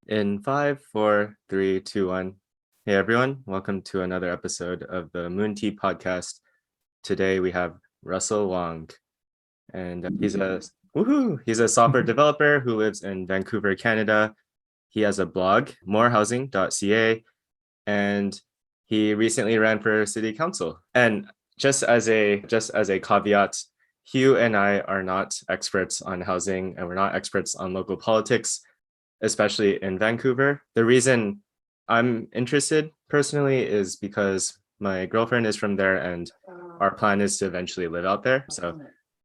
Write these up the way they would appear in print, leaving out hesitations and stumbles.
In 5, 4, 3, 2, 1. Hey everyone, welcome to another episode of the Moon Tea podcast. Today we have Russil Wvong, and he's a software developer who lives in Vancouver, Canada. He has a blog, morehousing.ca, and he recently ran for city council. And just as a caveat, Hugh and I are not experts on housing, and we're not experts on local politics, especially in Vancouver. The reason I'm interested personally is because my girlfriend is from there and our plan is to eventually live out there. So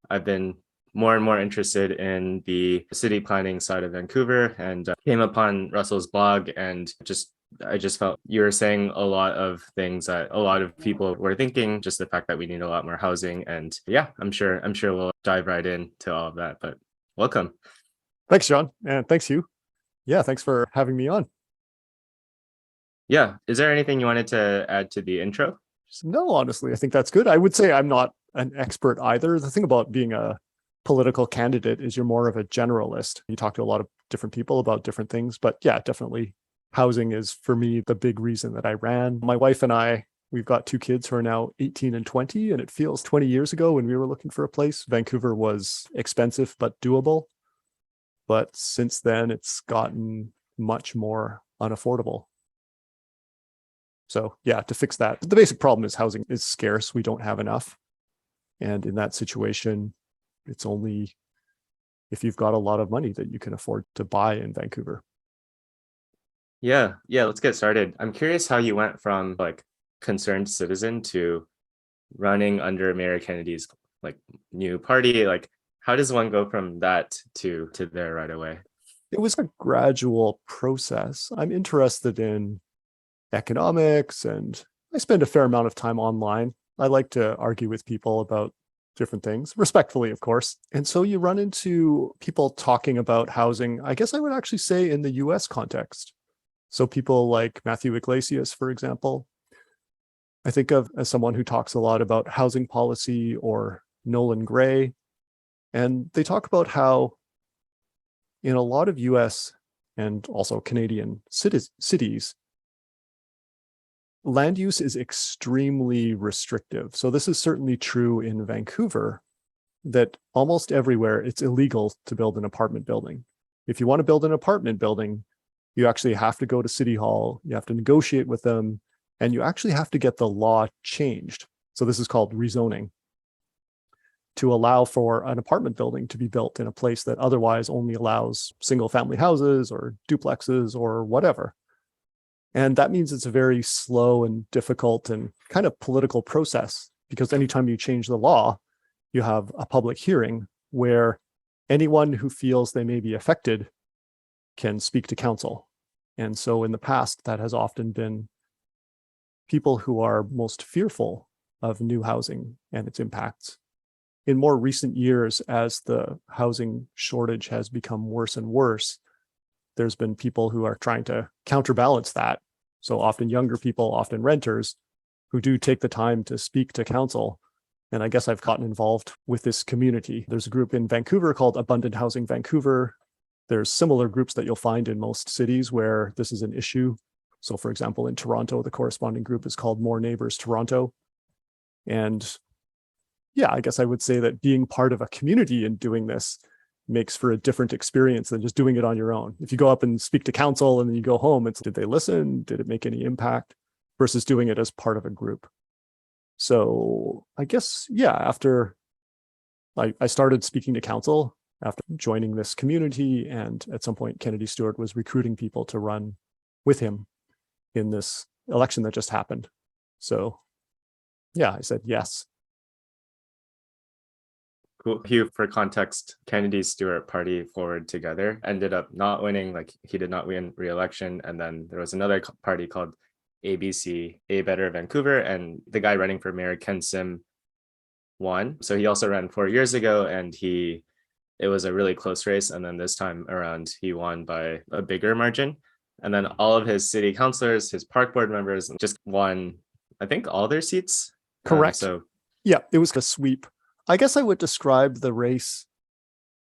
I've been more and more interested in the city planning side of Vancouver and came upon Russell's blog, and I just felt you were saying a lot of things that a lot of people were thinking, just the fact that we need a lot more housing. And yeah, I'm sure we'll dive right into all of that, but welcome. Thanks, John. And thanks, Hugh. Yeah, thanks for having me on. Yeah. Is there anything you wanted to add to the intro? No, honestly, I think that's good. I would say I'm not an expert either. The thing about being a political candidate is you're more of a generalist. You talk to a lot of different people about different things, but yeah, definitely housing is for me the big reason that I ran. My wife and I, we've got 2 kids who are now 18 and 20, and it feels 20 years ago when we were looking for a place, Vancouver was expensive but doable. But since then, it's gotten much more unaffordable. So yeah, to fix that, the basic problem is housing is scarce. We don't have enough. And in that situation, it's only if you've got a lot of money that you can afford to buy in Vancouver. Yeah, let's get started. I'm curious how you went from like concerned citizen to running under Mayor Kennedy's like new party. Like, how does one go from that to there right away? It was a gradual process. I'm interested in economics and I spend a fair amount of time online. I like to argue with people about different things, respectfully, of course. And so you run into people talking about housing, I guess I would actually say in the US context. So people like Matthew Iglesias, for example, I think of as someone who talks a lot about housing policy, or Nolan Gray. And they talk about how in a lot of US and also Canadian cities, land use is extremely restrictive. So this is certainly true in Vancouver, that almost everywhere it's illegal to build an apartment building. If you want to build an apartment building, you actually have to go to City Hall, you have to negotiate with them, and you actually have to get the law changed. So this is called rezoning, to allow for an apartment building to be built in a place that otherwise only allows single family houses or duplexes or whatever. And that means it's a very slow and difficult and kind of political process, because anytime you change the law, you have a public hearing where anyone who feels they may be affected can speak to council. And so in the past, that has often been people who are most fearful of new housing and its impacts. In more recent years, as the housing shortage has become worse and worse, there's been people who are trying to counterbalance that. So often younger people, often renters, who do take the time to speak to council. And I guess I've gotten involved with this community. There's a group in Vancouver called Abundant Housing Vancouver. There's similar groups that you'll find in most cities where this is an issue. So for example, in Toronto, the corresponding group is called More Neighbors Toronto. And yeah, I guess I would say that being part of a community and doing this makes for a different experience than just doing it on your own. If you go up and speak to council and then you go home, it's did they listen? Did it make any impact? Versus doing it as part of a group. So I guess, yeah, after I started speaking to council after joining this community, and at some point Kennedy Stewart was recruiting people to run with him in this election that just happened. So yeah, I said yes. Cool. Hugh, for context, Kennedy Stewart Party Forward Together ended up not winning, like he did not win re-election. And then there was another party called ABC, A Better Vancouver, and the guy running for mayor, Ken Sim, won. So he also ran 4 years ago, and it was a really close race. And then this time around, he won by a bigger margin. And then all of his city councilors, his park board members just won, I think, all their seats. Correct. So Yeah, it was a sweep. I guess I would describe the race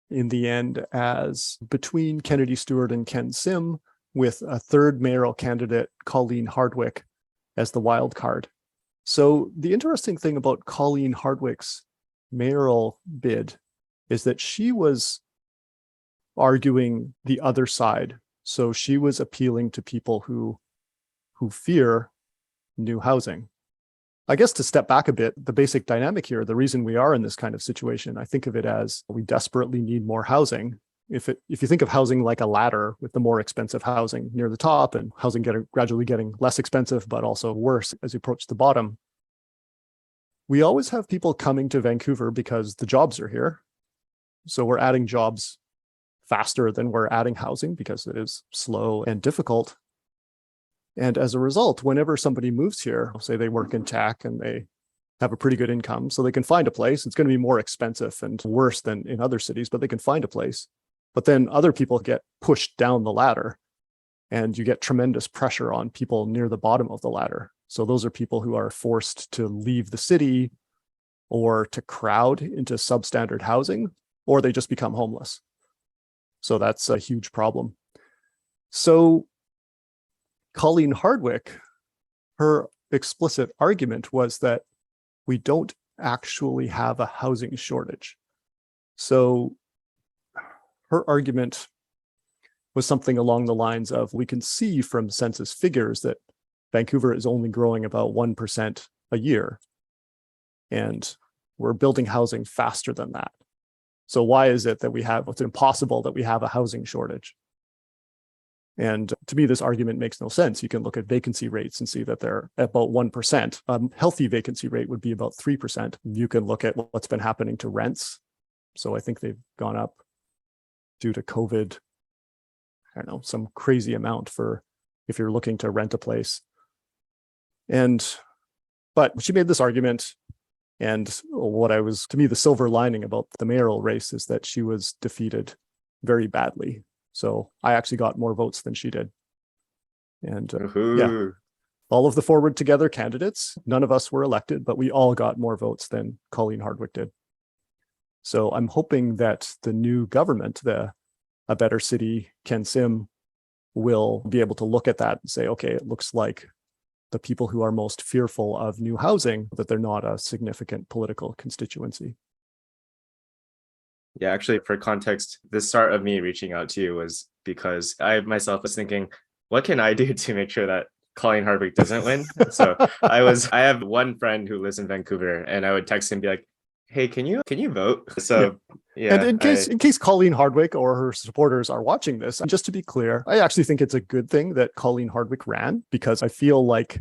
in the end as between Kennedy Stewart and Ken Sim, with a third mayoral candidate, Colleen Hardwick, as the wild card. So the interesting thing about Colleen Hardwick's mayoral bid is that she was arguing the other side. So she was appealing to people who fear new housing. I guess to step back a bit, the basic dynamic here, the reason we are in this kind of situation, I think of it as we desperately need more housing. If you think of housing like a ladder, with the more expensive housing near the top and housing gradually getting less expensive, but also worse as you approach the bottom, we always have people coming to Vancouver because the jobs are here. So we're adding jobs faster than we're adding housing because it is slow and difficult. And as a result, whenever somebody moves here, say they work in tech and they have a pretty good income, so they can find a place. It's going to be more expensive and worse than in other cities, but they can find a place. But then other people get pushed down the ladder, and you get tremendous pressure on people near the bottom of the ladder. So those are people who are forced to leave the city or to crowd into substandard housing, or they just become homeless. So that's a huge problem. So Colleen Hardwick, her explicit argument was that we don't actually have a housing shortage. So her argument was something along the lines of, we can see from census figures that Vancouver is only growing about 1% a year, and we're building housing faster than that. So why is it that it's impossible that we have a housing shortage? And to me, this argument makes no sense. You can look at vacancy rates and see that they're about 1%. A healthy vacancy rate would be about 3%. You can look at what's been happening to rents. So I think they've gone up due to COVID, I don't know, some crazy amount for if you're looking to rent a place. But she made this argument. And to me, the silver lining about the mayoral race is that she was defeated very badly. So I actually got more votes than she did. And yeah, all of the Forward Together candidates, none of us were elected, but we all got more votes than Colleen Hardwick did. So I'm hoping that the new government, A Better City, Ken Sim, will be able to look at that and say, okay, it looks like the people who are most fearful of new housing, that they're not a significant political constituency. Yeah, actually, for context, the start of me reaching out to you was because I myself was thinking, what can I do to make sure that Colleen Hardwick doesn't win? So I have one friend who lives in Vancouver, and I would text him and be like, hey, can you vote? So yeah. And in case Colleen Hardwick or her supporters are watching this, just to be clear, I actually think it's a good thing that Colleen Hardwick ran, because I feel like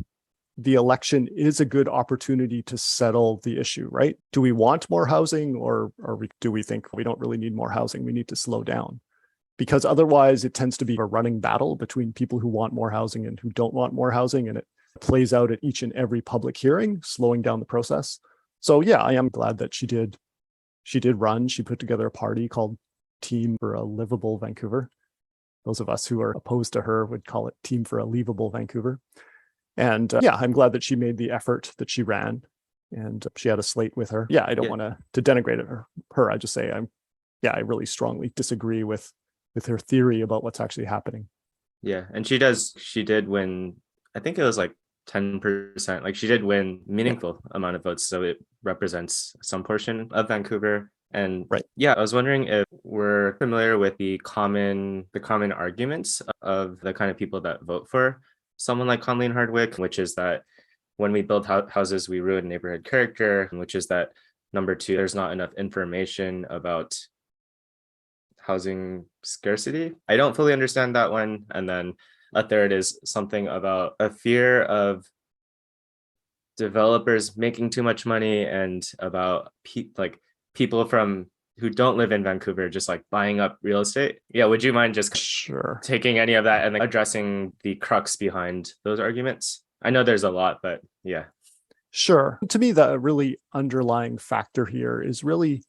the election is a good opportunity to settle the issue, right? Do we want more housing, or do we think we don't really need more housing? We need to slow down, because otherwise it tends to be a running battle between people who want more housing and who don't want more housing. And it plays out at each and every public hearing, slowing down the process. So yeah, I am glad that she did run. She put together a party called Team for a Livable Vancouver. Those of us who are opposed to her would call it Team for a Leavable Vancouver. And yeah, I'm glad that she made the effort, that she ran, and she had a slate with her. Yeah, I don't want to denigrate her. I just say I really strongly disagree with her theory about what's actually happening. Yeah, and she did win. I think it was like 10%. Like, she did win meaningful amount of votes, so it represents some portion of Vancouver. And right. Yeah, I was wondering if we're familiar with the common arguments of the kind of people that vote for someone like Colleen Hardwick, which is that when we build houses, we ruin neighborhood character, which is that, number two, there's not enough information about housing scarcity. I don't fully understand that one. And then a third is something about a fear of developers making too much money, and about people who don't live in Vancouver just like buying up real estate. Yeah, would you mind just taking any of that and addressing the crux behind those arguments? I know there's a lot, but yeah. Sure. To me, the really underlying factor here is really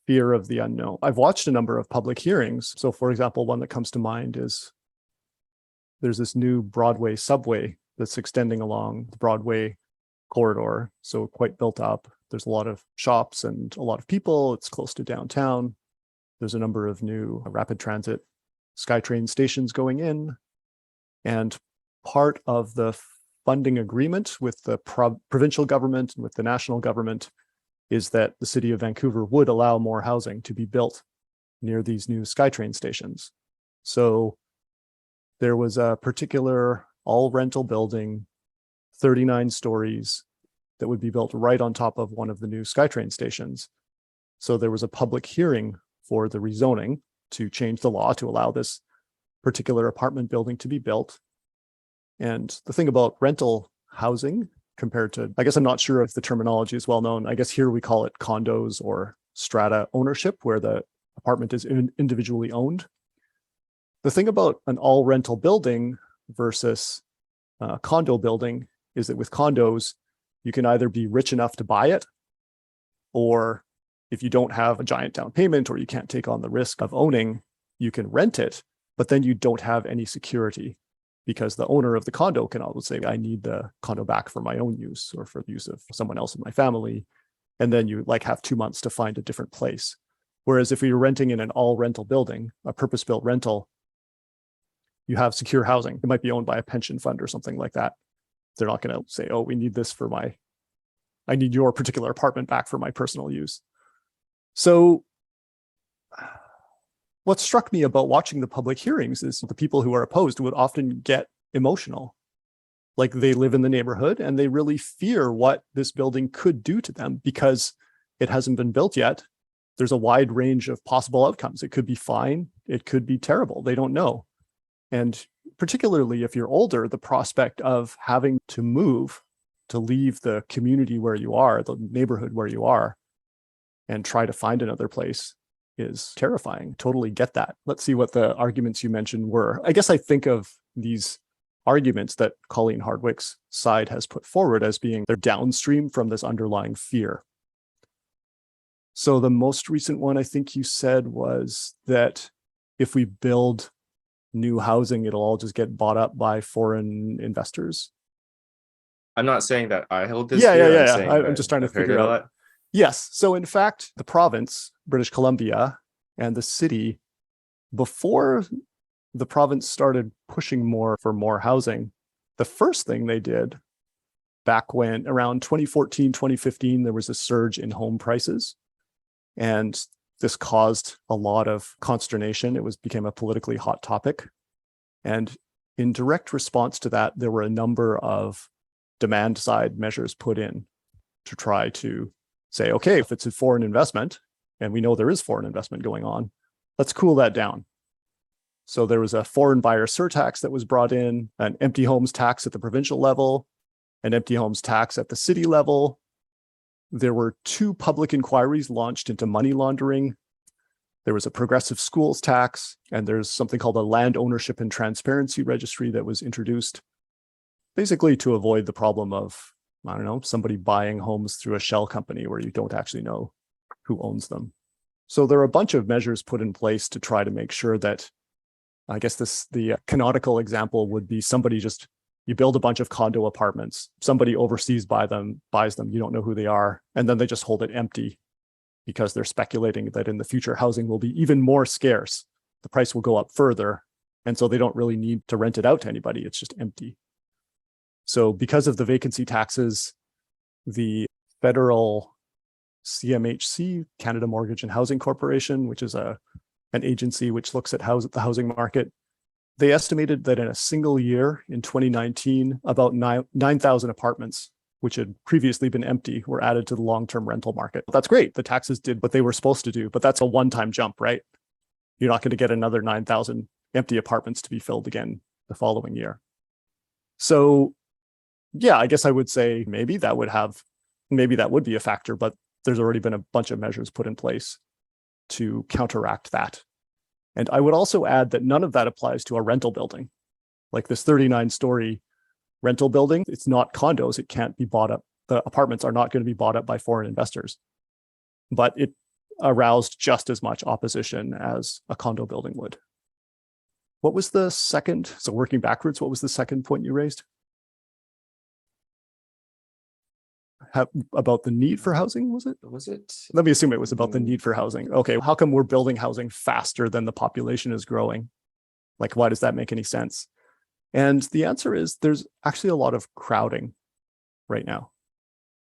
fear of the unknown. I've watched a number of public hearings. So for example, one that comes to mind is there's this new Broadway subway that's extending along Broadway corridor, so quite built up. There's a lot of shops and a lot of people. It's close to downtown. There's a number of new rapid transit SkyTrain stations going in. And part of the funding agreement with the provincial government and with the national government is that the city of Vancouver would allow more housing to be built near these new SkyTrain stations. So there was a particular all rental building, 39 stories, that would be built right on top of one of the new SkyTrain stations. So there was a public hearing for the rezoning to change the law to allow this particular apartment building to be built. And the thing about rental housing compared to, I guess I'm not sure if the terminology is well known. I guess here we call it condos or strata ownership, where the apartment is individually owned. The thing about an all rental building versus a condo building is that with condos, you can either be rich enough to buy it, or if you don't have a giant down payment or you can't take on the risk of owning, you can rent it, but then you don't have any security, because the owner of the condo can always say, I need the condo back for my own use or for the use of someone else in my family. And then you like have 2 months to find a different place. Whereas if you're renting in an all rental building, a purpose-built rental, you have secure housing. It might be owned by a pension fund or something like that. They're not going to say, oh, we need this for I need your particular apartment back for my personal use. So what struck me about watching the public hearings is the people who are opposed would often get emotional. Like they live in the neighborhood and they really fear what this building could do to them because it hasn't been built yet. There's a wide range of possible outcomes. It could be fine. It could be terrible. They don't know. And particularly if you're older, the prospect of having to move, to leave the community where you are, the neighborhood where you are, and try to find another place is terrifying. Totally get that. Let's see what the arguments you mentioned were. I guess I think of these arguments that Colleen Hardwick's side has put forward as being they're downstream from this underlying fear. So the most recent one I think you said was that if we build new housing, it'll all just get bought up by foreign investors. I'm not saying that I hold this Yeah. I'm just trying to I've heard figure it a out. lot. Yes. So in fact, the province, British Columbia, and the city, before the province started pushing more for more housing, the first thing they did back when around 2014, 2015, there was a surge in home prices. And this caused a lot of consternation. It became a politically hot topic. And in direct response to that, there were a number of demand side measures put in to try to say, okay, if it's a foreign investment, and we know there is foreign investment going on, let's cool that down. So there was a foreign buyer surtax that was brought in, an empty homes tax at the provincial level, an empty homes tax at the city level. There were 2 public inquiries launched into money laundering. There was a progressive schools tax, and there's something called a land ownership and transparency registry that was introduced, basically to avoid the problem of, I don't know, somebody buying homes through a shell company where you don't actually know who owns them. So there are a bunch of measures put in place to try to make sure that, I guess the canonical example would be you build a bunch of condo apartments, somebody overseas buys them, you don't know who they are, and then they just hold it empty because they're speculating that in the future housing will be even more scarce. The price will go up further. And so they don't really need to rent it out to anybody. It's just empty. So because of the vacancy taxes, the federal CMHC, Canada Mortgage and Housing Corporation, which is an agency which looks at the housing market, they estimated that in a single year in 2019, about 9,000 apartments, which had previously been empty, were added to the long-term rental market. That's great. The taxes did what they were supposed to do, but that's a one-time jump, right? You're not going to get another 9,000 empty apartments to be filled again the following year. So yeah, I guess I would say maybe that would be a factor, but there's already been a bunch of measures put in place to counteract that. And I would also add that none of that applies to a rental building. Like this 39-story rental building, it's not condos. It can't be bought up. The apartments are not going to be bought up by foreign investors. But it aroused just as much opposition as a condo building would. What was the second? So working backwards, what was the second point you raised? about the need for housing, was it? Was it? Let me assume it was about the need for housing. Okay, how come we're building housing faster than the population is growing? Like, why does that make any sense? And the answer is there's actually a lot of crowding right now.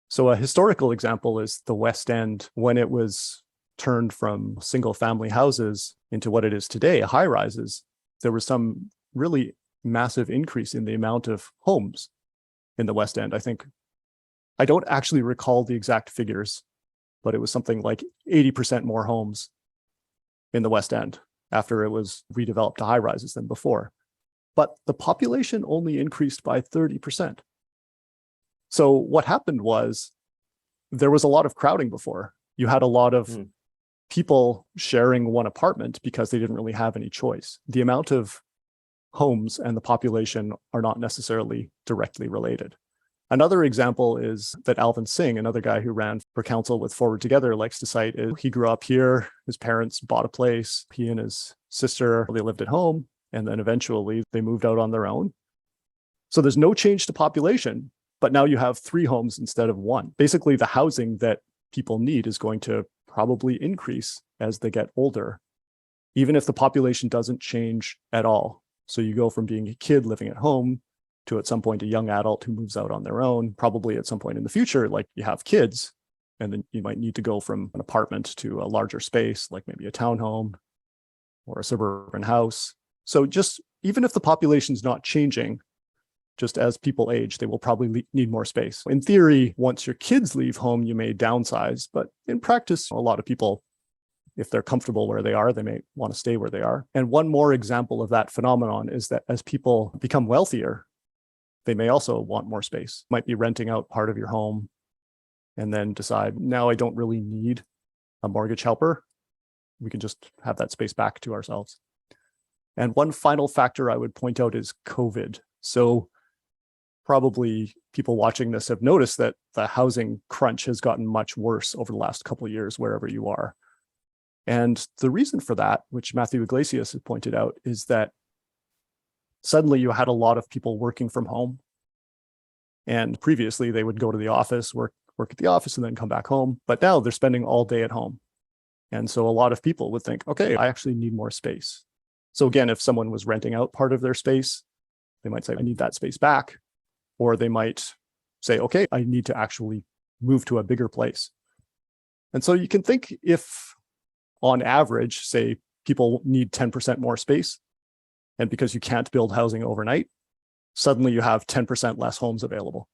So a historical example is the West End when it was turned from single family houses into what it is today, high rises. There was some really massive increase in the amount of homes in the West End. I don't actually recall the exact figures, but it was something like 80% more homes in the West End after it was redeveloped to high rises than before. But the population only increased by 30%. So what happened was there was a lot of crowding before. You had a lot of people sharing one apartment because they didn't really have any choice. The amount of homes and the population are not necessarily directly related. Another example is that Alvin Singh, another guy who ran for council with Forward Together, likes to cite is he grew up here, his parents bought a place, he and his sister, they lived at home, and then eventually they moved out on their own. So there's no change to population, but now you have 3 homes instead of 1. Basically, the housing that people need is going to probably increase as they get older, even if the population doesn't change at all. So you go from being a kid living at home to at some point a young adult who moves out on their own. Probably at some point in the future, like you have kids, and then you might need to go from an apartment to a larger space, like maybe a townhome or a suburban house. So just even if the population's not changing, just as people age, they will probably need more space. In theory, once your kids leave home, you may downsize, but in practice, a lot of people, if they're comfortable where they are, they may want to stay where they are. And one more example of that phenomenon is that as people become wealthier, they may also want more space. Might be renting out part of your home and then decide, now I don't really need a mortgage helper. We can just have that space back to ourselves. And one final factor I would point out is COVID. So probably people watching this have noticed that the housing crunch has gotten much worse over the last couple of years, wherever you are. And the reason for that, which Matthew Iglesias has pointed out, is that suddenly you had a lot of people working from home. And previously they would go to the office, work at the office and then come back home. But now they're spending all day at home. And so a lot of people would think, okay, I actually need more space. So again, if someone was renting out part of their space, they might say, I need that space back. Or they might say, okay, I need to actually move to a bigger place. And so you can think if on average, say people need 10% more space, and because you can't build housing overnight, suddenly you have 10% less homes available.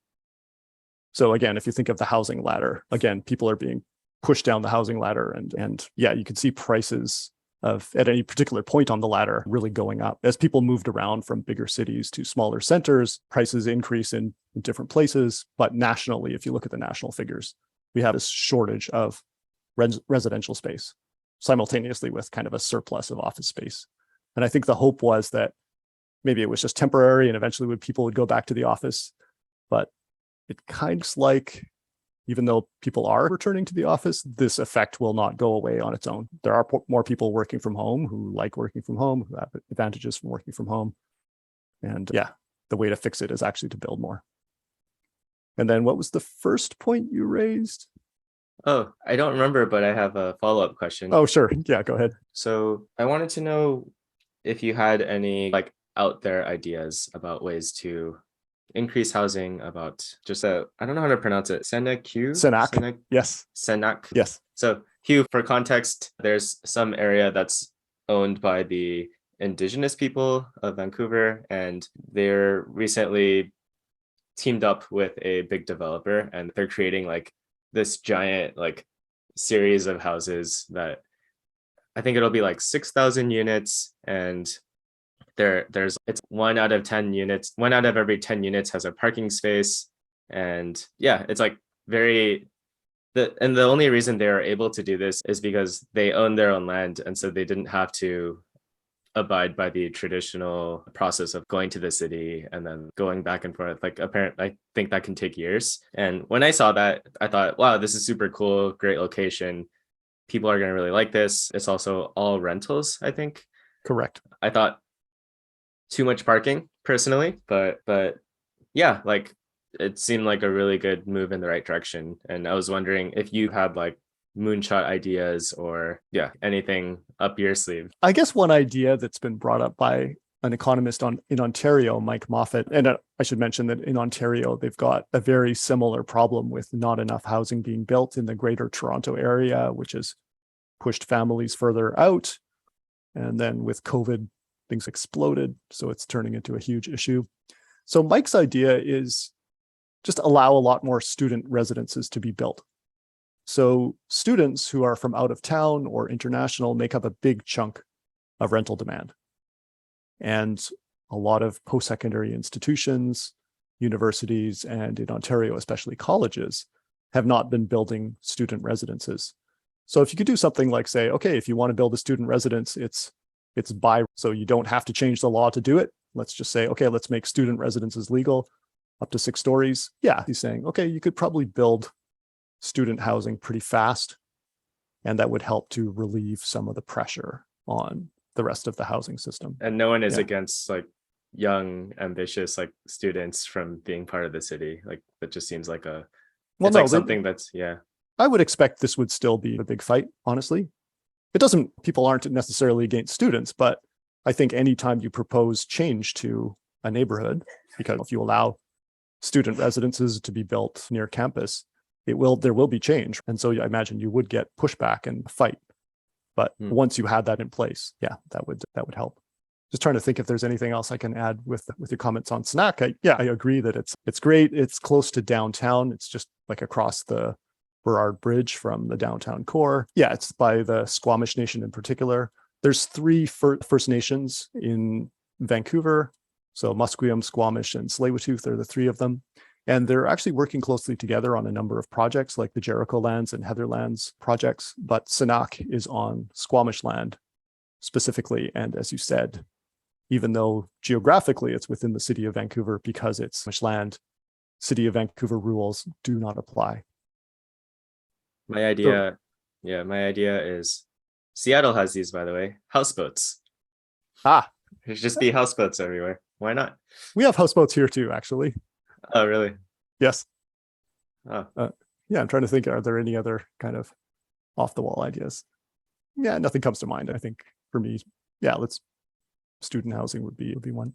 So again, if you think of the housing ladder, again, people are being pushed down the housing ladder and yeah, you can see prices of at any particular point on the ladder really going up. As people moved around from bigger cities to smaller centers, prices increase in different places. But nationally, if you look at the national figures, we have this shortage of residential space simultaneously with kind of a surplus of office space. And I think the hope was that maybe it was just temporary and eventually people would go back to the office. But it kind of like, even though people are returning to the office, this effect will not go away on its own. There are more people working from home who like working from home, who have advantages from working from home. And yeah, the way to fix it is actually to build more. And then what was the first point you raised? Oh, I don't remember, but I have a follow-up question. Oh, sure. Yeah, go ahead. So I wanted to know if you had any like out there ideas about ways to increase housing, about just I don't know how to pronounce it. Senac. Yes. Senac. Yes. So Hugh, for context, there's some area that's owned by the Indigenous people of Vancouver, and they're recently teamed up with a big developer, and they're creating like this giant like series of houses that I think it'll be like 6,000 units, and there's it's 1 out of 10 units. 1 out of every 10 units has a parking space, and yeah, it's like very and the only reason they are able to do this is because they own their own land, and so they didn't have to abide by the traditional process of going to the city and then going back and forth. Like apparently, I think that can take years. And when I saw that, I thought, wow, this is super cool, great location. People are going to really like this. It's also all rentals, I think. Correct. I thought too much parking personally, but yeah, like it seemed like a really good move in the right direction. And I was wondering if you had like moonshot ideas or anything up your sleeve. I guess one idea that's been brought up by an economist in Ontario, Mike Moffat, and I should mention that in Ontario, they've got a very similar problem with not enough housing being built in the greater Toronto area, which has pushed families further out. And then with COVID, things exploded. So it's turning into a huge issue. So Mike's idea is just allow a lot more student residences to be built. So students who are from out of town or international make up a big chunk of rental demand. And a lot of post-secondary institutions, universities, and in Ontario, especially colleges, have not been building student residences. So if you could do something like say, okay, if you want to build a student residence, it's by, so you don't have to change the law to do it. Let's just say, okay, let's make student residences legal up to 6 stories. Yeah, he's saying, okay, you could probably build student housing pretty fast, and that would help to relieve some of the pressure on the rest of the housing system. And no one is against like young, ambitious like students from being part of the city. Like that just seems like something that's I would expect this would still be a big fight, honestly. People aren't necessarily against students, but I think anytime you propose change to a neighborhood, because if you allow student residences to be built near campus, there will be change. And so I imagine you would get pushback and fight. But once you had that in place, that would help. Just trying to think if there's anything else I can add with your comments on Snack. I agree that it's great. It's close to downtown. It's just like across the Burrard Bridge from the downtown core. Yeah, it's by the Squamish Nation in particular. There's 3 First Nations in Vancouver. So Musqueam, Squamish, and Tsleil-Waututh are the 3 of them. And they're actually working closely together on a number of projects like the Jericho Lands and Heatherlands projects. But Sanak is on Squamish land specifically. And as you said, even though geographically it's within the city of Vancouver, because it's Squamish land, city of Vancouver rules do not apply. My idea is Seattle has these, by the way, houseboats. There should just be houseboats everywhere. Why not? We have houseboats here too, actually. Oh, really? Yes. Oh. I'm trying to think, are there any other kind of off the wall ideas? Yeah, nothing comes to mind. I think for me, student housing would be one.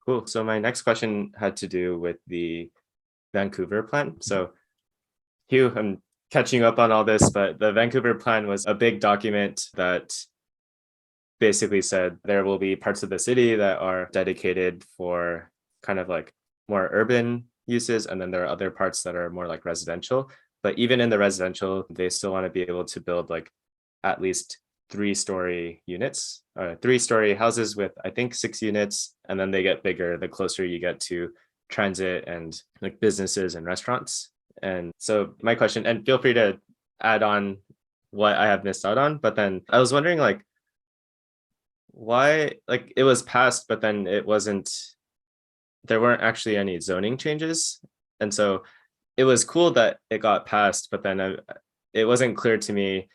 Cool. So my next question had to do with the Vancouver plan. So Hugh, I'm catching up on all this, but the Vancouver plan was a big document that basically said there will be parts of the city that are dedicated for kind of like more urban uses, and then there are other parts that are more like residential. But even in the residential, they still want to be able to build like at least 3-story units, 3-story houses with I think 6 units, and then they get bigger the closer you get to transit and like businesses and restaurants. And so my question, and feel free to add on what I have missed out on, but then I was wondering like why, like it was passed, but then there weren't actually any zoning changes. And so it was cool that it got passed, but then it wasn't clear to me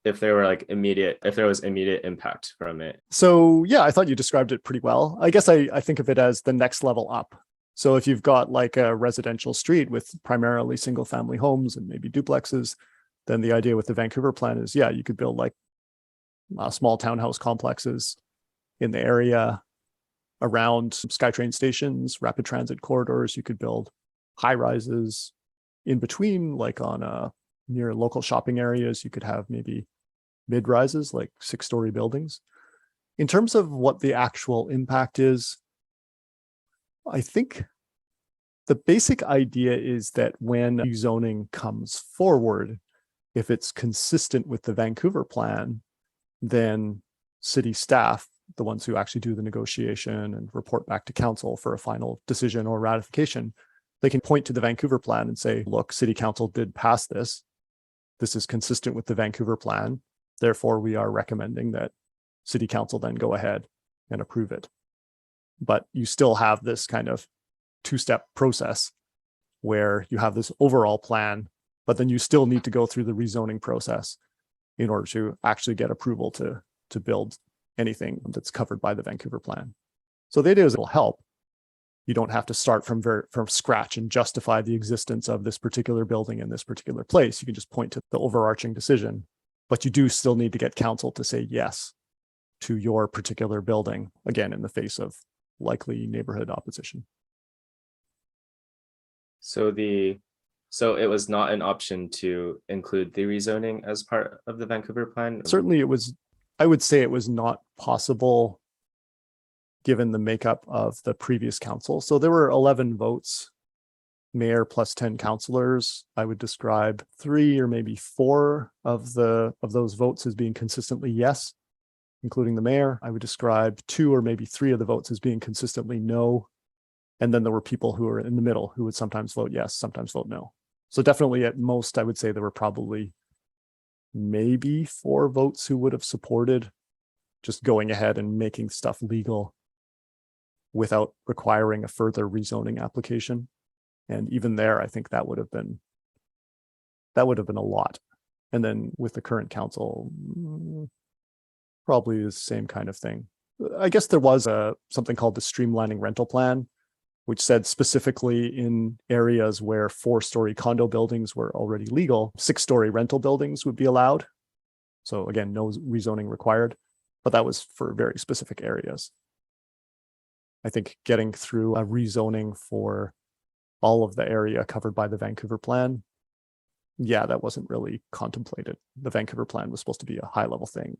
if there was immediate impact from it. So I thought you described it pretty well. I guess I think of it as the next level up. So if you've got like a residential street with primarily single family homes and maybe duplexes, then the idea with the Vancouver plan is, you could build like small townhouse complexes in the area around SkyTrain stations, rapid transit corridors. You could build high rises in between, like on near local shopping areas. You could have maybe mid rises, like 6-story buildings. In terms of what the actual impact is, I think the basic idea is that when zoning comes forward, if it's consistent with the Vancouver plan, then city staff, the ones who actually do the negotiation and report back to council for a final decision or ratification, they can point to the Vancouver plan and say, look, city council did pass this. This is consistent with the Vancouver plan. Therefore, we are recommending that city council then go ahead and approve it. But you still have this kind of 2-step process where you have this overall plan, but then you still need to go through the rezoning process in order to actually get approval to build anything that's covered by the Vancouver plan. So the idea is it'll help, You don't have to start from scratch and justify the existence of this particular building in this particular place. You can just point to the overarching decision, but you do still need to get council to say yes to your particular building, again, in the face of likely neighborhood opposition. So it was not an option to include the rezoning as part of the Vancouver plan? Certainly it was, I would say it was not possible given the makeup of the previous council. So there were 11 votes, mayor plus 10 councilors. I would describe 3 or maybe 4 of those votes as being consistently yes, including the mayor. I would describe 2 or maybe 3 of the votes as being consistently no. And then there were people who were in the middle who would sometimes vote yes, sometimes vote no. So definitely at most, I would say there were probably maybe 4 votes who would have supported just going ahead and making stuff legal without requiring a further rezoning application. And even there, I think that would have been a lot. And then with the current council, probably the same kind of thing. I guess there was something called the streamlining rental plan, which said specifically in areas where 4-story condo buildings were already legal, 6-story rental buildings would be allowed. So again, no rezoning required, but that was for very specific areas. I think getting through a rezoning for all of the area covered by the Vancouver plan, yeah, that wasn't really contemplated. The Vancouver plan was supposed to be a high-level thing,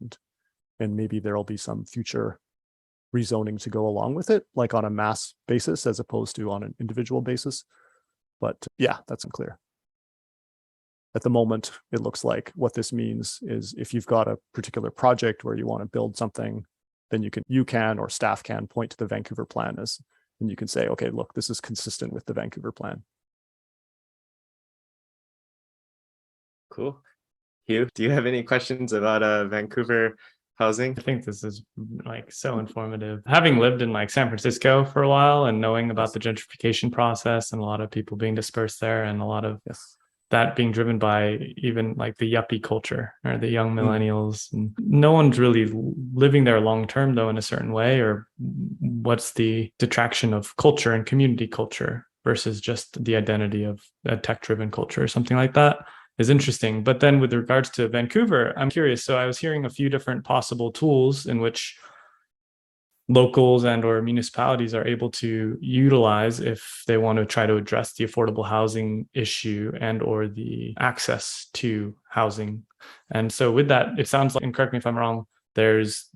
and maybe there'll be some future rezoning to go along with it, like on a mass basis as opposed to on an individual basis. But yeah, that's unclear. At the moment, it looks like what this means is if you've got a particular project where you want to build something, then you can or staff can point to the Vancouver plan and you can say, okay, look, this is consistent with the Vancouver plan. Cool. Hugh, do you have any questions about Vancouver housing? I think this is like so informative. Having lived in like San Francisco for a while and knowing about the gentrification process and a lot of people being dispersed there and a lot of that being driven by even like the yuppie culture or the young millennials. And no one's really living there long term though in a certain way, or what's the detraction of culture and community culture versus just the identity of a tech-driven culture or something like that is interesting. But then with regards to Vancouver, I'm curious. So I was hearing a few different possible tools in which locals and or municipalities are able to utilize if they want to try to address the affordable housing issue and or the access to housing. And so with that, it sounds like, and correct me if I'm wrong, there's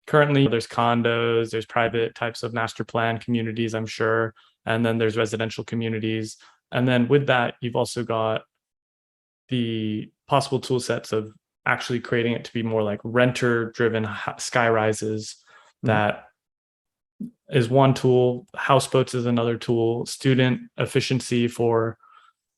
condos, there's private types of master plan communities, I'm sure, and then there's residential communities. And then with that, you've also got the possible tool sets of actually creating it to be more like renter driven sky rises. That is one tool. Houseboats is another tool. Student efficiency for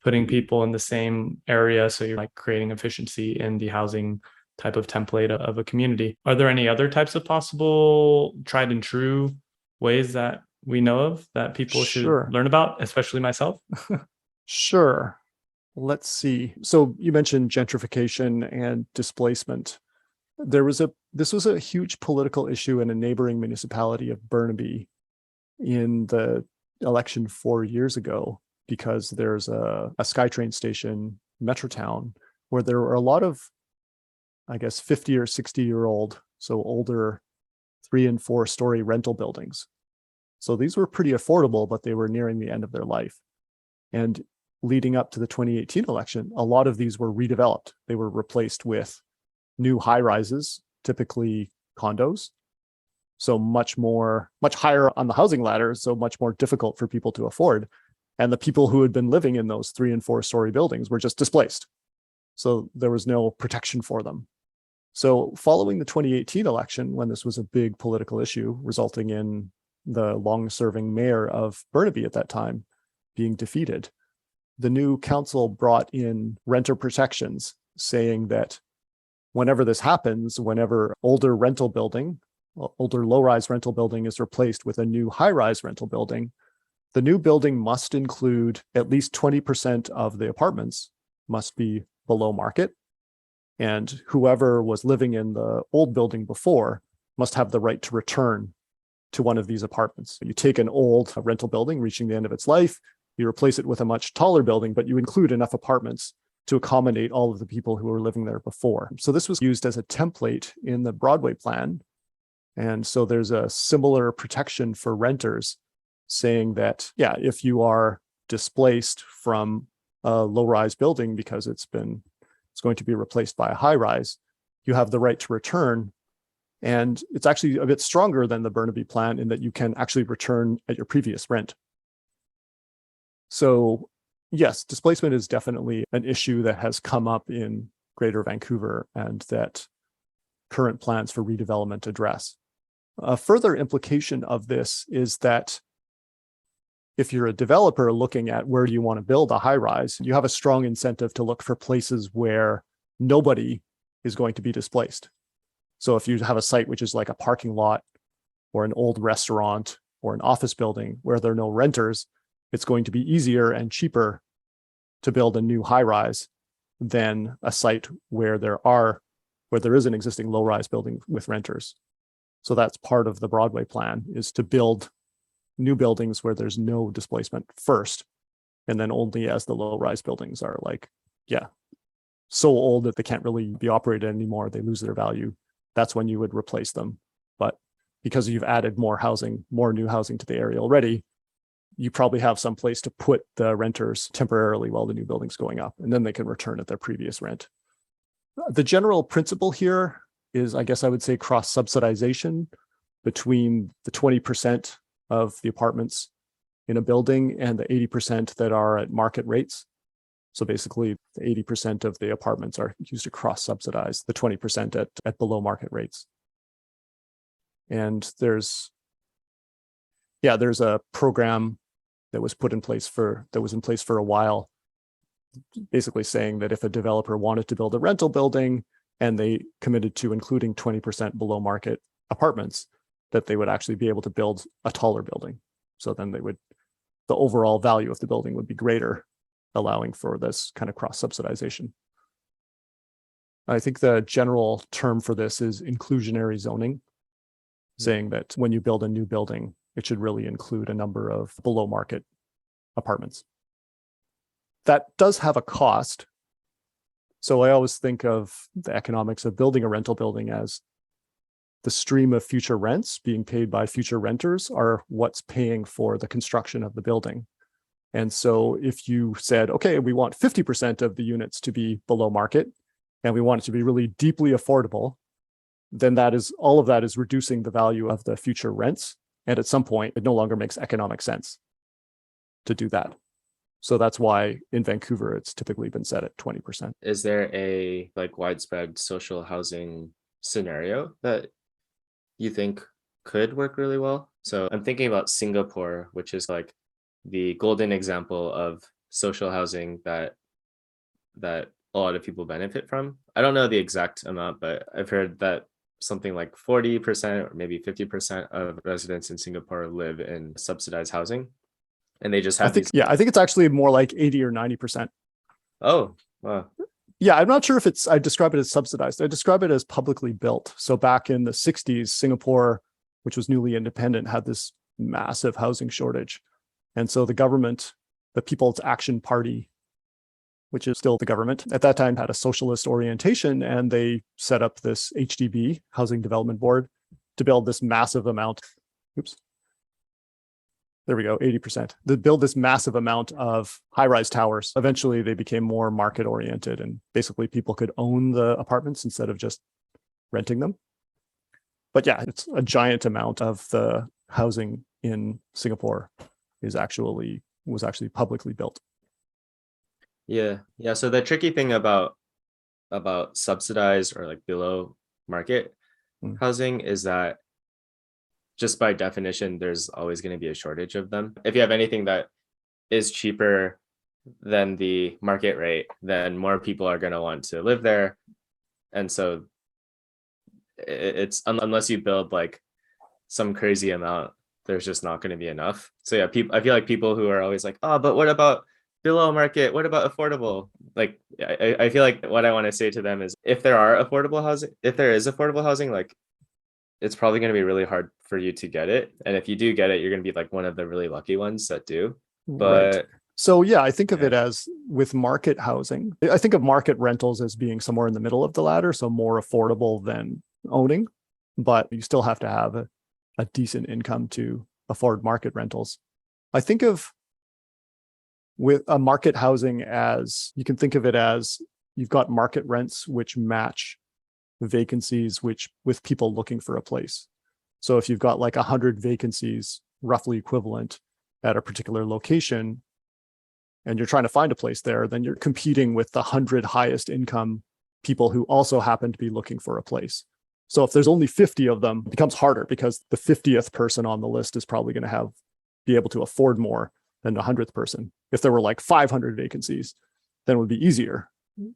putting people in the same area. So you're like creating efficiency in the housing type of template of a community. Are there any other types of possible tried and true ways that we know of that people should learn about, especially myself? Sure. Let's see. So you mentioned gentrification and displacement. This was a huge political issue in a neighboring municipality of Burnaby in the election 4 years ago, because there's a SkyTrain station, Metrotown, where there were a lot of, I guess, 50 or 60-year-old, so older 3- and 4-story rental buildings. So these were pretty affordable, but they were nearing the end of their life. And leading up to the 2018 election, a lot of these were redeveloped. They were replaced with new high rises, typically condos. So much higher on the housing ladder, so much more difficult for people to afford. And the people who had been living in those 3- and 4-story buildings were just displaced. So there was no protection for them. So following the 2018 election, when this was a big political issue, resulting in the long-serving mayor of Burnaby at that time being defeated, the new council brought in renter protections, saying that whenever this happens, whenever older low-rise rental building is replaced with a new high-rise rental building, the new building must include at least 20% of the apartments must be below market. And whoever was living in the old building before must have the right to return to one of these apartments. You take an old rental building reaching the end of its life, you replace it with a much taller building, but you include enough apartments to accommodate all of the people who were living there before. So this was used as a template in the Broadway plan. And so there's a similar protection for renters saying that, yeah, if you are displaced from a low-rise building because it's going to be replaced by a high-rise, you have the right to return. And it's actually a bit stronger than the Burnaby plan in that you can actually return at your previous rent. So yes, displacement is definitely an issue that has come up in Greater Vancouver and that current plans for redevelopment address. A further implication of this is that if you're a developer looking at where you want to build a high rise, you have a strong incentive to look for places where nobody is going to be displaced. So if you have a site which is like a parking lot or an old restaurant or an office building where there are no renters, it's going to be easier and cheaper to build a new high rise than a site where there is an existing low rise building with renters. So that's part of the Broadway plan, is to build new buildings where there's no displacement first. And then only as the low rise buildings are so old that they can't really be operated anymore, they lose their value, that's when you would replace them. But because you've added more new housing to the area already, you probably have some place to put the renters temporarily while the new building's going up, and then they can return at their previous rent. The general principle here is, I guess I would say, cross-subsidization between the 20% of the apartments in a building and the 80% that are at market rates. So basically, the 80% of the apartments are used to cross-subsidize the 20% at below market rates. And there's a program that was in place for a while, basically saying that if a developer wanted to build a rental building and they committed to including 20% below market apartments, that they would actually be able to build a taller building. So then the overall value of the building would be greater, allowing for this kind of cross-subsidization. I think the general term for this is inclusionary zoning, saying that when you build a new building, it should really include a number of below market apartments. That does have a cost. So I always think of the economics of building a rental building as the stream of future rents being paid by future renters are what's paying for the construction of the building. And so if you said, okay, we want 50% of the units to be below market, and we want it to be really deeply affordable, then all of that is reducing the value of the future rents. And at some point, it no longer makes economic sense to do that. So that's why in Vancouver, it's typically been set at 20%. Is there a widespread social housing scenario that you think could work really well? So I'm thinking about Singapore, which is like the golden example of social housing that a lot of people benefit from. I don't know the exact amount, but I've heard that something like 40% or maybe 50% of residents in Singapore live in subsidized housing, and they just have I think it's actually more like 80 or 90%. Oh, wow. Yeah, I'm not sure if I describe it as subsidized. I describe it as publicly built. So back in the 60s, Singapore, which was newly independent, had this massive housing shortage. And so the government, the People's Action Party, which is still the government, at that time had a socialist orientation, and they set up this HDB, Housing Development Board, to build this massive amount. There we go, 80%. They build this massive amount of high-rise towers. Eventually, they became more market-oriented, and basically people could own the apartments instead of just renting them. But yeah, it's a giant amount of the housing in Singapore was actually publicly built. Yeah. So the tricky thing about subsidized or below market housing is that just by definition, there's always going to be a shortage of them. If you have anything that is cheaper than the market rate, then more people are going to want to live there. And so it's unless you build some crazy amount, there's just not going to be enough. So yeah, I feel like people who are always like, oh, but what about below market? What about affordable? I feel like what I want to say to them is if there is affordable housing, it's probably going to be really hard for you to get it. And if you do get it, you're going to be like one of the really lucky ones that do. Right. But So yeah, I think of it yeah. as with market housing. I think of market rentals as being somewhere in the middle of the ladder, so more affordable than owning, but you still have to have a decent income to afford market rentals. I think of with a market housing as, you can think of it as you've got market rents which match vacancies which with people looking for a place. So if you've got like 100 vacancies, roughly equivalent at a particular location, and you're trying to find a place there, then you're competing with the 100 highest income people who also happen to be looking for a place. So if there's only 50 of them, it becomes harder because the 50th person on the list is probably going to be able to afford more than the 100th person. If there were like 500 vacancies, then it would be easier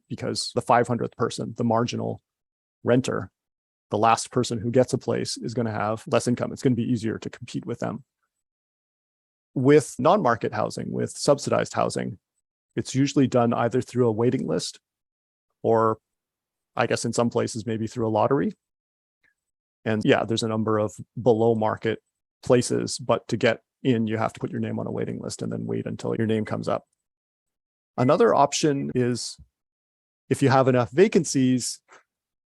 because the 500th person, the marginal renter, the last person who gets a place is going to have less income. It's going to be easier to compete with them. With non-market housing, with subsidized housing, it's usually done either through a waiting list or I guess in some places, maybe through a lottery. And yeah, there's a number of below market places, but to get in, you have to put your name on a waiting list and then wait until your name comes up. Another option is if you have enough vacancies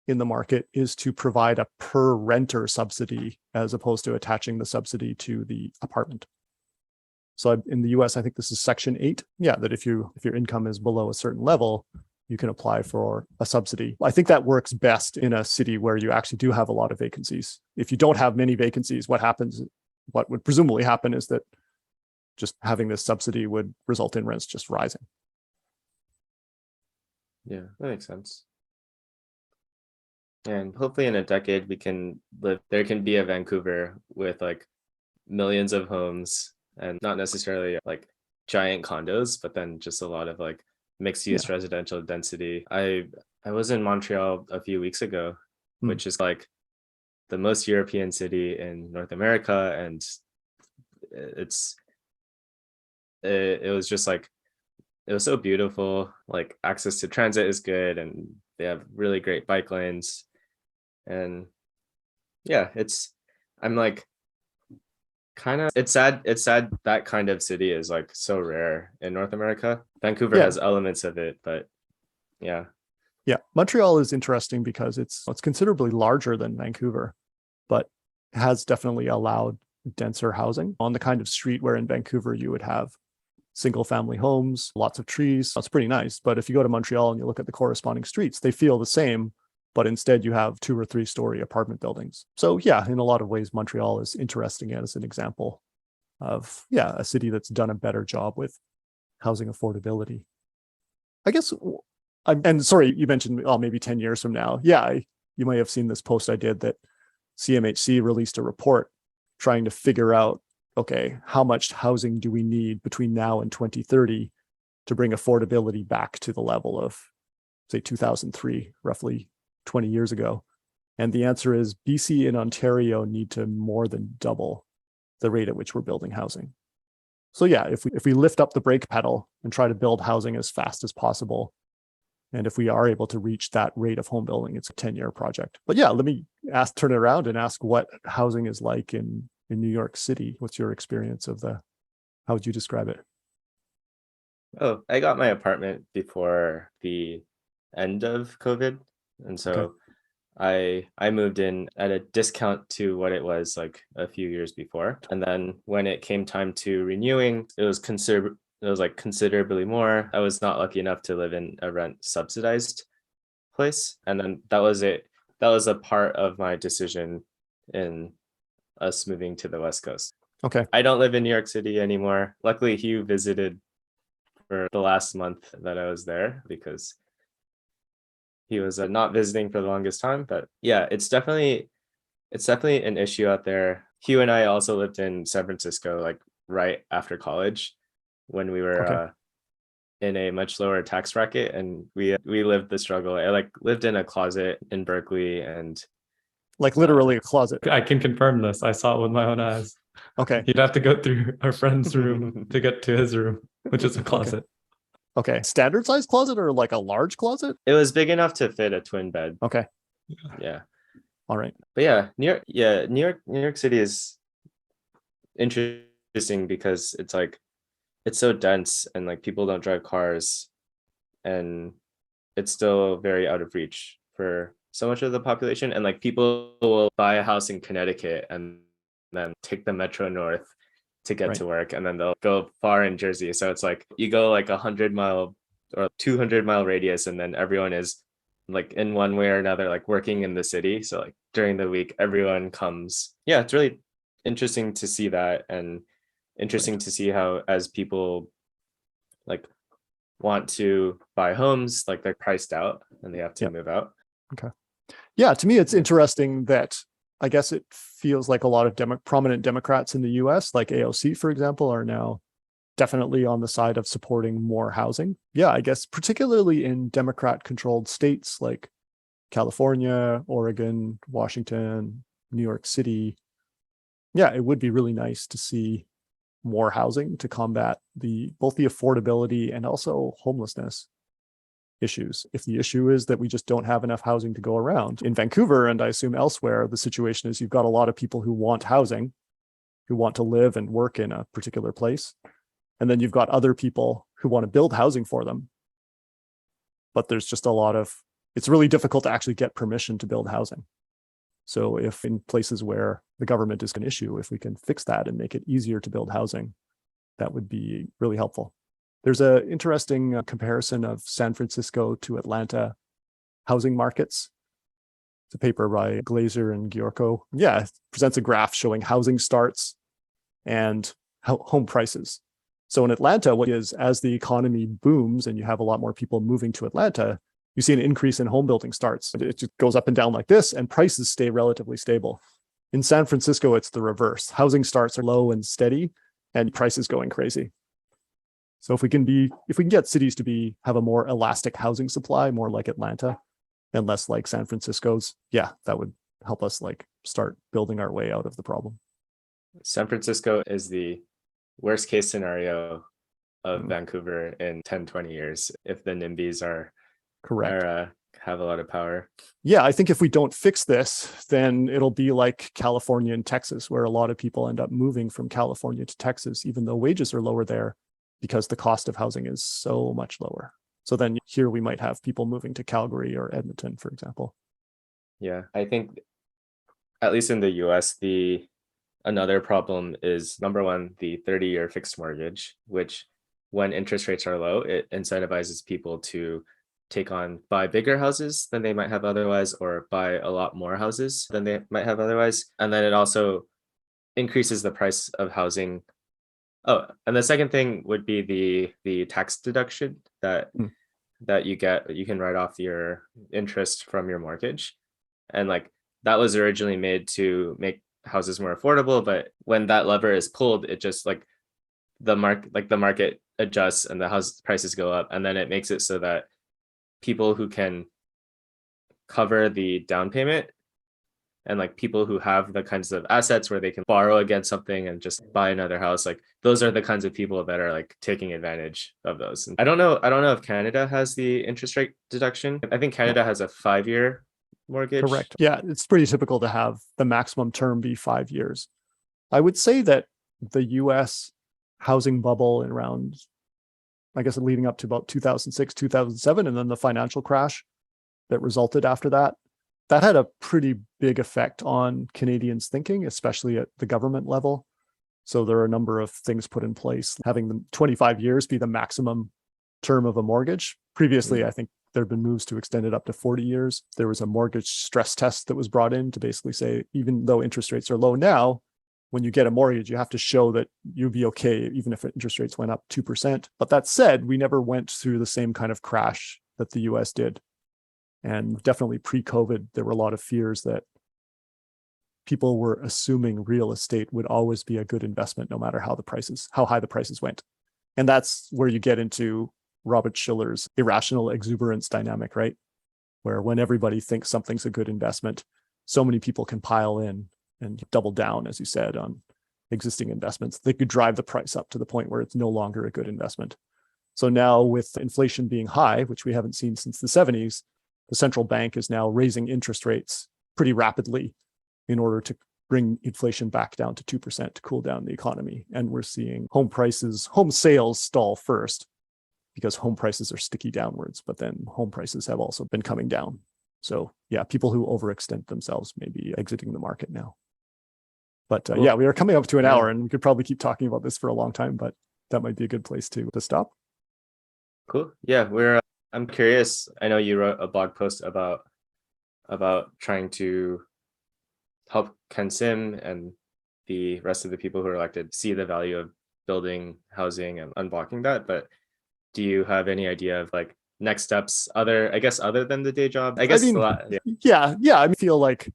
in the market is to provide a per renter subsidy as opposed to attaching the subsidy to the apartment. So in the US, I think this is Section 8. Yeah, that if your income is below a certain level, you can apply for a subsidy. I think that works best in a city where you actually do have a lot of vacancies. If you don't have many vacancies, what would presumably happen is that just having this subsidy would result in rents just rising. Yeah, that makes sense. And hopefully in a decade, there can be a Vancouver with like millions of homes and not necessarily like giant condos, but then just a lot of like mixed use residential density. I was in Montreal a few weeks ago, which is like the most European city in North America. And it was just like, it was so beautiful. Like access to transit is good and they have really great bike lanes. And yeah, I'm like, it's sad that kind of city is like so rare in North America. Vancouver has elements of it, but yeah. Montreal is interesting because it's considerably larger than Vancouver, but has definitely allowed denser housing on the kind of street where in Vancouver you would have single family homes, lots of trees. That's pretty nice. But if you go to Montreal and you look at the corresponding streets, they feel the same, but instead you have 2 or 3 story apartment buildings. So yeah, in a lot of ways, Montreal is interesting as an example of, a city that's done a better job with housing affordability. I guess, and sorry, you mentioned maybe 10 years from now. Yeah, you might have seen this post I did that CMHC released a report trying to figure out, okay, how much housing do we need between now and 2030 to bring affordability back to the level of, say, 2003, roughly 20 years ago? And the answer is BC and Ontario need to more than double the rate at which we're building housing. So yeah, if we lift up the brake pedal and try to build housing as fast as possible, and if we are able to reach that rate of home building, it's a 10-year project. But yeah, let me turn it around and ask what housing is like in New York City. What's your experience how would you describe it? Oh, I got my apartment before the end of COVID. And so I moved in at a discount to what it was like a few years before. And then when it came time to renewing, it was considerably more. I was not lucky enough to live in a rent subsidized place. And then that was it. That was a part of my decision in us moving to the West Coast. Okay. I don't live in New York City anymore. Luckily, Hugh visited for the last month that I was there because he was not visiting for the longest time. But yeah, it's definitely an issue out there. Hugh and I also lived in San Francisco, like right after college, when we were in a much lower tax bracket, and we lived the struggle. I like lived in a closet in Berkeley, and like literally a closet. I can confirm this. I saw it with my own eyes. Okay. You'd have to go through our friend's room to get to his room, which is a closet. Okay. Standard size closet or like a large closet? It was big enough to fit a twin bed. Okay. Yeah. All right. But yeah, New York City is interesting because it's like it's so dense and like people don't drive cars, and it's still very out of reach for so much of the population. And like people will buy a house in Connecticut and then take the metro north to get to work, and then they'll go far in Jersey. So it's like you go like 100-mile or 200-mile radius, and then everyone is like in one way or another like working in the city. So like during the week everyone comes. Yeah, it's really interesting to see that, and interesting to see how as people like want to buy homes, like they're priced out and they have to move out. Okay. Yeah, to me it's interesting that I guess it feels like a lot of prominent Democrats in the US, like AOC, for example, are now definitely on the side of supporting more housing. Yeah, I guess particularly in Democrat-controlled states like California, Oregon, Washington, New York City. Yeah, it would be really nice to see more housing to combat both the affordability and also homelessness issues. If the issue is that we just don't have enough housing to go around in Vancouver, and I assume elsewhere, the situation is you've got a lot of people who want housing, who want to live and work in a particular place. And then you've got other people who want to build housing for them. But there's just it's really difficult to actually get permission to build housing. So if in places where the government is an issue, if we can fix that and make it easier to build housing, that would be really helpful. There's an interesting comparison of San Francisco to Atlanta housing markets. It's a paper by Glazer and Giorco. Yeah, it presents a graph showing housing starts and home prices. So in Atlanta, what is as the economy booms and you have a lot more people moving to Atlanta, you see an increase in home building starts. It just goes up and down like this, and prices stay relatively stable. In San Francisco, it's the reverse. Housing starts are low and steady, and prices going crazy. So if we can get cities to have a more elastic housing supply, more like Atlanta and less like San Francisco's, yeah, that would help us like start building our way out of the problem. San Francisco is the worst case scenario of Vancouver in 10-20 years if the NIMBYs are correct, have a lot of power. Yeah, I think if we don't fix this, then it'll be like California and Texas, where a lot of people end up moving from California to Texas, even though wages are lower there, because the cost of housing is so much lower. So then here we might have people moving to Calgary or Edmonton, for example. Yeah, I think at least in the US, another problem is, number one, the 30-year fixed mortgage, which when interest rates are low, it incentivizes people to buy bigger houses than they might have otherwise, or buy a lot more houses than they might have otherwise. And then it also increases the price of housing. Oh, and the second thing would be the tax deduction that you can write off your interest from your mortgage. And like that was originally made to make houses more affordable, but when that lever is pulled, it just like the market adjusts and the house prices go up, and then it makes it so that people who can cover the down payment and like people who have the kinds of assets where they can borrow against something and just buy another house, like those are the kinds of people that are like taking advantage of those. And I don't know if Canada has the interest rate deduction. I think Canada has a 5-year mortgage. Correct. Yeah, it's pretty typical to have the maximum term be 5 years. I would say that the US housing bubble in around, I guess, leading up to about 2006, 2007, and then the financial crash that resulted after that, that had a pretty big effect on Canadians' thinking, especially at the government level. So there are a number of things put in place, having the 25 years be the maximum term of a mortgage. Previously, I think there have been moves to extend it up to 40 years. There was a mortgage stress test that was brought in to basically say, even though interest rates are low now, when you get a mortgage, you have to show that you'll be okay, even if interest rates went up 2%. But that said, we never went through the same kind of crash that the US did. And definitely pre-COVID, there were a lot of fears that people were assuming real estate would always be a good investment, no matter how high the prices went. And that's where you get into Robert Schiller's irrational exuberance dynamic, right? Where when everybody thinks something's a good investment, so many people can pile in and double down, as you said, on existing investments. They could drive the price up to the point where it's no longer a good investment. So now with inflation being high, which we haven't seen since the 70s, the central bank is now raising interest rates pretty rapidly in order to bring inflation back down to 2% to cool down the economy. And we're seeing home sales stall first because home prices are sticky downwards, but then home prices have also been coming down. So yeah, people who overextend themselves may be exiting the market now. But Cool. yeah, we are coming up to an Yeah. hour and we could probably keep talking about this for a long time, but that might be a good place to stop. Cool. Yeah, I'm curious. I know you wrote a blog post about trying to help Ken Sim and the rest of the people who are elected see the value of building housing and unblocking that. But do you have any idea of like next steps other than the day job? I feel like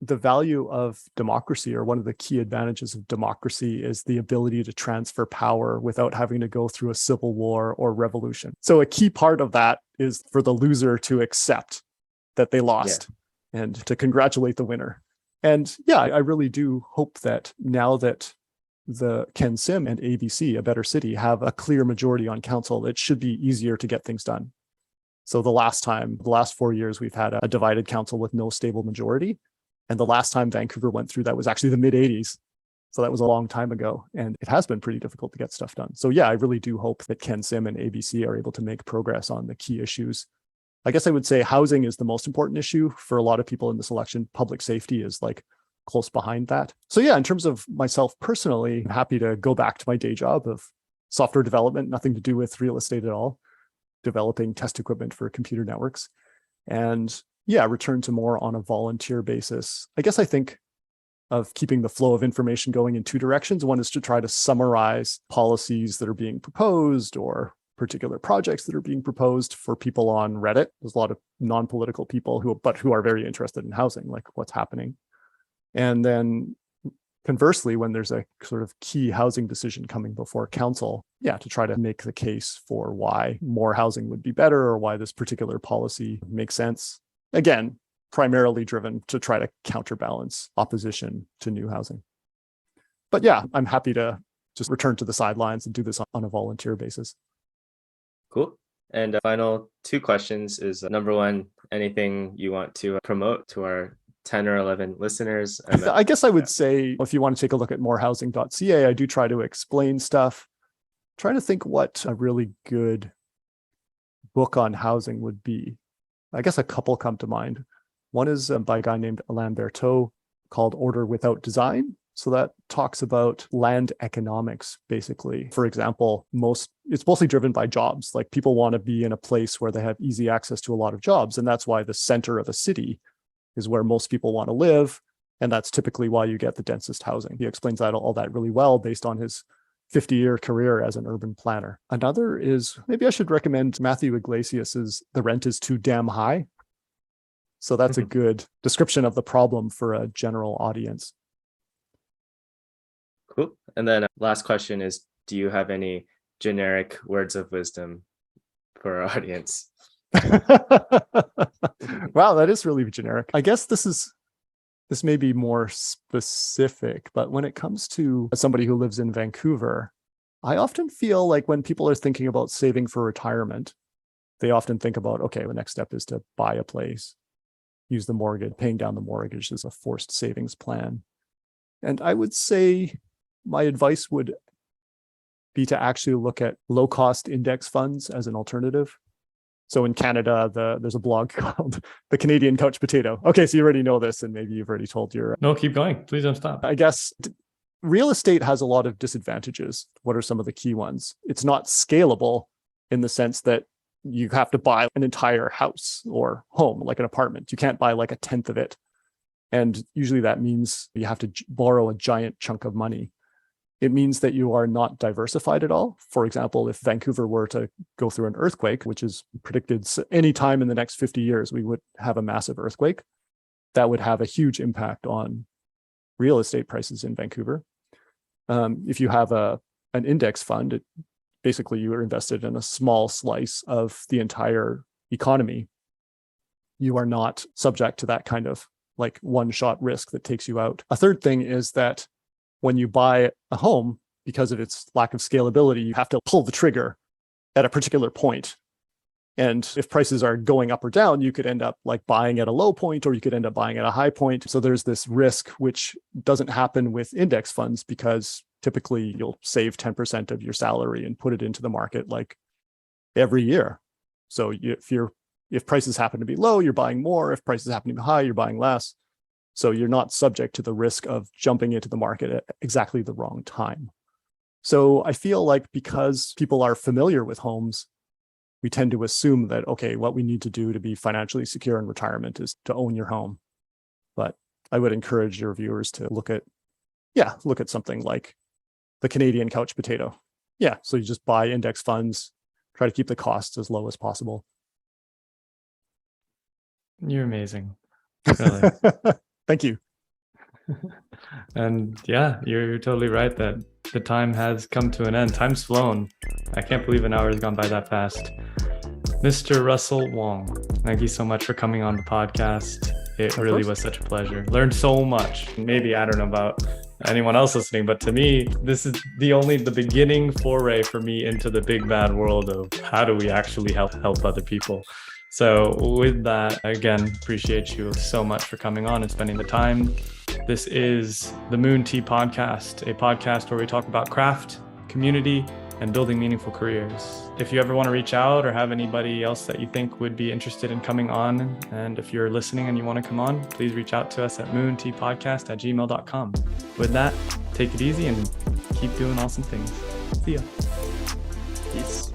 the value of democracy, or one of the key advantages of democracy, is the ability to transfer power without having to go through a civil war or revolution. So a key part of that is for the loser to accept that they lost and to congratulate the winner. And yeah, I really do hope that now that the Ken Sim and ABC, A Better City, have a clear majority on council, it should be easier to get things done. So the last 4 years, we've had a divided council with no stable majority. And the last time Vancouver went through that was actually the mid-'80s. So that was a long time ago. And it has been pretty difficult to get stuff done. So yeah, I really do hope that Ken Sim and ABC are able to make progress on the key issues. I guess I would say housing is the most important issue for a lot of people in this election. Public safety is like close behind that. So yeah, in terms of myself personally, I'm happy to go back to my day job of software development, nothing to do with real estate at all, developing test equipment for computer networks. And yeah, return to more on a volunteer basis. I guess I think of keeping the flow of information going in two directions. One is to try to summarize policies that are being proposed or particular projects that are being proposed for people on Reddit. There's a lot of non-political people who are very interested in housing, like what's happening. And then conversely, when there's a sort of key housing decision coming before council, to try to make the case for why more housing would be better or why this particular policy makes sense. Again, primarily driven to try to counterbalance opposition to new housing. But yeah, I'm happy to just return to the sidelines and do this on a volunteer basis. Cool. And final two questions is number one, anything you want to promote to our 10 or 11 listeners? And I guess I would say, if you want to take a look at morehousing.ca, I do try to explain stuff. Trying to think what a really good book on housing would be. I guess a couple come to mind. One is by a guy named Alain Berthaud called Order Without Design. So that talks about land economics, basically. For example, it's mostly driven by jobs. Like people want to be in a place where they have easy access to a lot of jobs. And that's why the center of a city is where most people want to live. And that's typically why you get the densest housing. He explains all that really well based on his 50-year career as an urban planner. Another is, maybe I should recommend Matthew Iglesias's The Rent is Too Damn High. So that's a good description of the problem for a general audience. Cool. And then last question is, do you have any generic words of wisdom for our audience? Wow, that is really generic. I guess this may be more specific, but when it comes to somebody who lives in Vancouver, I often feel like when people are thinking about saving for retirement, they often think about, okay, the next step is to buy a place, use the mortgage, paying down the mortgage is a forced savings plan. And I would say my advice would be to actually look at low-cost index funds as an alternative. So in Canada, there's a blog called The Canadian Couch Potato. Okay, so you already know this, and maybe you've already told your... No, keep going. Please don't stop. I guess real estate has a lot of disadvantages. What are some of the key ones? It's not scalable in the sense that you have to buy an entire house or home, like an apartment. You can't buy like a tenth of it. And usually that means you have to borrow a giant chunk of money. It means that you are not diversified at all. For example, if Vancouver were to go through an earthquake, which is predicted any time in the next 50 years, we would have a massive earthquake. That would have a huge impact on real estate prices in Vancouver. If you have an index fund, basically you are invested in a small slice of the entire economy. You are not subject to that kind of like one-shot risk that takes you out. A third thing is that when you buy a home, because of its lack of scalability, you have to pull the trigger at a particular point. And if prices are going up or down, you could end up like buying at a low point, or you could end up buying at a high point. So there's this risk, which doesn't happen with index funds, because typically you'll save 10% of your salary and put it into the market like every year. So if prices happen to be low, you're buying more. If prices happen to be high, you're buying less. So you're not subject to the risk of jumping into the market at exactly the wrong time. So I feel like because people are familiar with homes, we tend to assume that, okay, what we need to do to be financially secure in retirement is to own your home. But I would encourage your viewers to look at something like the Canadian couch potato. Yeah, so you just buy index funds, try to keep the costs as low as possible. You're amazing. Really. Thank you. And yeah, you're totally right that the time has come to an end. Time's flown. I can't believe an hour has gone by that fast. Mr. Russil Wvong, thank you so much for coming on the podcast. It really was such a pleasure. Learned so much. Maybe, I don't know about anyone else listening, but to me, this is the beginning foray for me into the big bad world of how do we actually help other people. So with that, again, appreciate you so much for coming on and spending the time. This is the Moon Tea Podcast, a podcast where we talk about craft, community, and building meaningful careers. If you ever want to reach out or have anybody else that you think would be interested in coming on, and if you're listening and you want to come on, please reach out to us at moonteapodcast@gmail.com. With that, take it easy and keep doing awesome things. See ya. Peace.